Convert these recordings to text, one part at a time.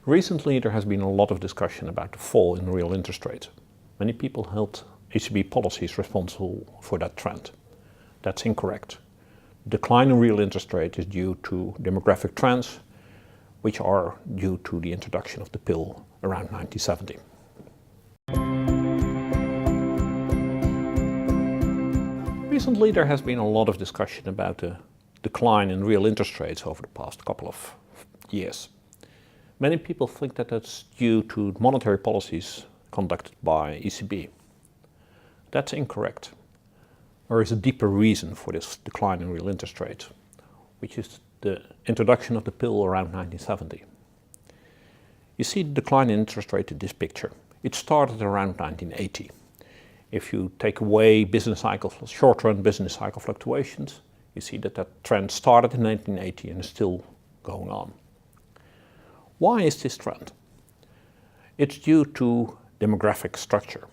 Recently there has been a lot of discussion about the fall in real interest rates. Many people held ECB policies responsible for that trend. That's incorrect. The decline in real interest rate is due to demographic trends, which are due to the introduction of the pill around 1970. Recently there has been a lot of discussion about the decline in real interest rates over the past couple of years. Many people think that that's due to monetary policies conducted by ECB. That's incorrect. There is a deeper reason for this decline in real interest rates, which is the introduction of the pill around 1970. You see the decline in interest rate in this picture. It started around 1980. If you take away short-run business cycle fluctuations, you see that that trend started in 1980 and is still going on. Why is this trend? It's due to demographic structure.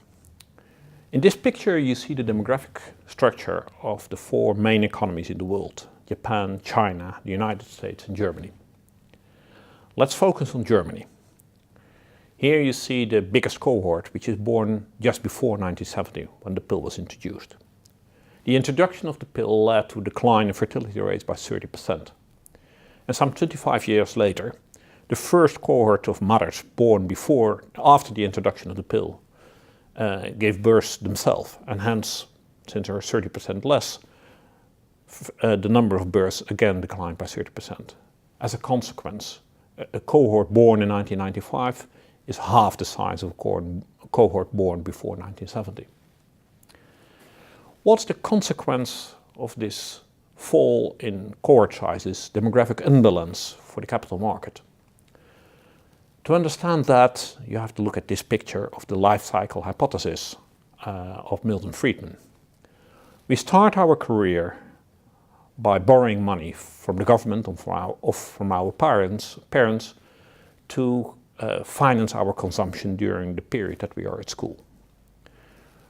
In this picture you see the demographic structure of the four main economies in the world: Japan, China, the United States and Germany. Let's focus on Germany. Here you see the biggest cohort, which is born just before 1970, when the pill was introduced. The introduction of the pill led to a decline in fertility rates by 30%. And some 25 years later, the first cohort of mothers born after the introduction of the pill gave birth themselves, and hence, since there are 30% less, the number of births again declined by 30%. As a consequence, a cohort born in 1995 is half the size of a cohort born before 1970. What's the consequence of this fall in cohort sizes, demographic imbalance for the capital market? To understand that, you have to look at this picture of the life cycle hypothesis of Milton Friedman. We start our career by borrowing money from the government or from our parents to finance our consumption during the period that we are at school.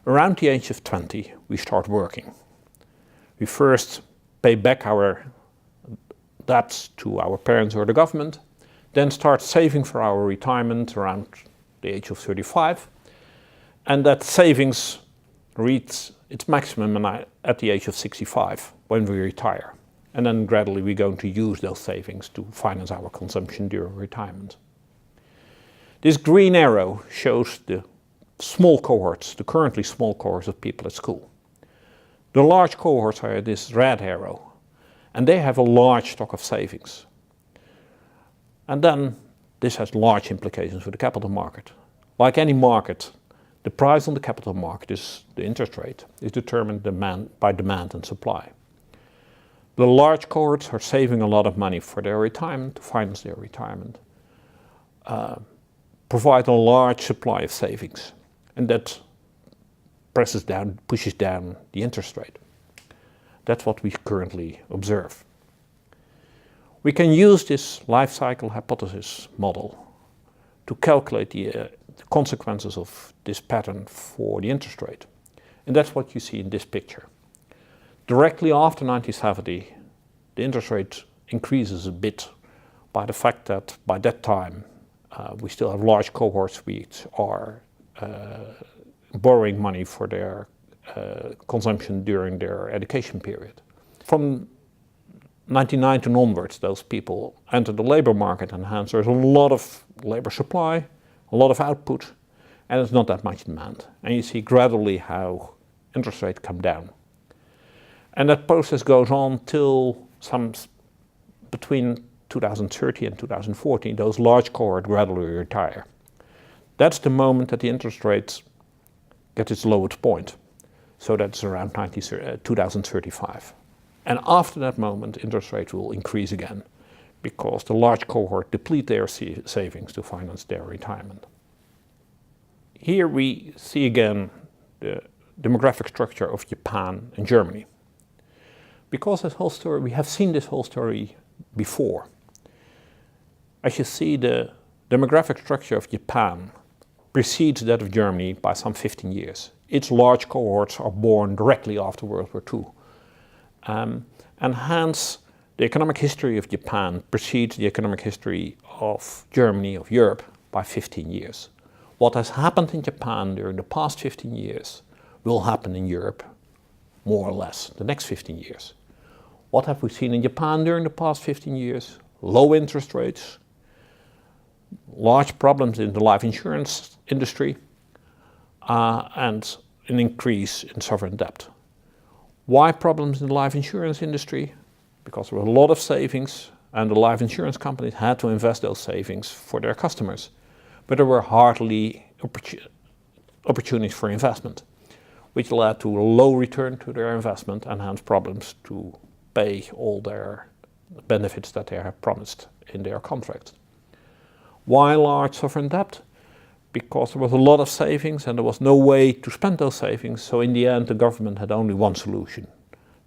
Around the age of 20, we start working. We first pay back our debts to our parents or the government, then start saving for our retirement around the age of 35, and that savings reaches its maximum at the age of 65, when we retire. And then gradually we're going to use those savings to finance our consumption during retirement. This green arrow shows the small cohorts, the currently small cohorts of people at school. The large cohorts are this red arrow, and they have a large stock of savings. And then this has large implications for the capital market. Like any market, the price on the capital market, the interest rate, is determined by demand and supply. The large cohorts are saving a lot of money for their retirement, to finance their retirement, provide a large supply of savings, and that pushes down the interest rate. That's what we currently observe. We can use this life cycle hypothesis model to calculate the consequences of this pattern for the interest rate. And that's what you see in this picture. Directly after 1970, the interest rate increases a bit by the fact that by that time we still have large cohorts which are borrowing money for their consumption during their education period. From 1990 and onwards, those people enter the labor market, and hence there's a lot of labor supply, a lot of output, and there's not that much demand. And you see gradually how interest rates come down. And that process goes on till between 2030 and 2040, those large cohorts gradually retire. That's the moment that the interest rates get its lowest point. So that's around 2035. And after that moment, interest rates will increase again, because the large cohort deplete their savings to finance their retirement. Here we see again the demographic structure of Japan and Germany. Because this whole story, we have seen this whole story before. As you see, the demographic structure of Japan precedes that of Germany by some 15 years. Its large cohorts are born directly after World War II. And hence The economic history of Japan precedes the economic history of Germany, of Europe, by 15 years. What has happened in Japan during the past 15 years will happen in Europe more or less the next 15 years. What have we seen in Japan during the past 15 years? Low interest rates, large problems in the life insurance industry, and an increase in sovereign debt. Why problems in the life insurance industry? Because there were a lot of savings and the life insurance companies had to invest those savings for their customers. But there were hardly opportunities for investment, which led to a low return to their investment and hence problems to pay all their benefits that they have promised in their contracts. Why large sovereign debt? Because there was a lot of savings and there was no way to spend those savings, so in the end the government had only one solution: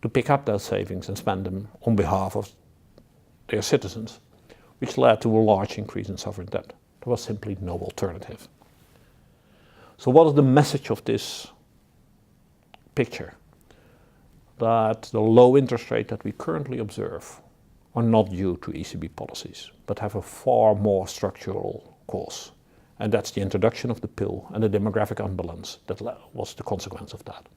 to pick up those savings and spend them on behalf of their citizens, which led to a large increase in sovereign debt. There was simply no alternative. So what is the message of this picture? That the low interest rate that we currently observe are not due to ECB policies, but have a far more structural cause. And that's the introduction of the pill and the demographic imbalance that was the consequence of that.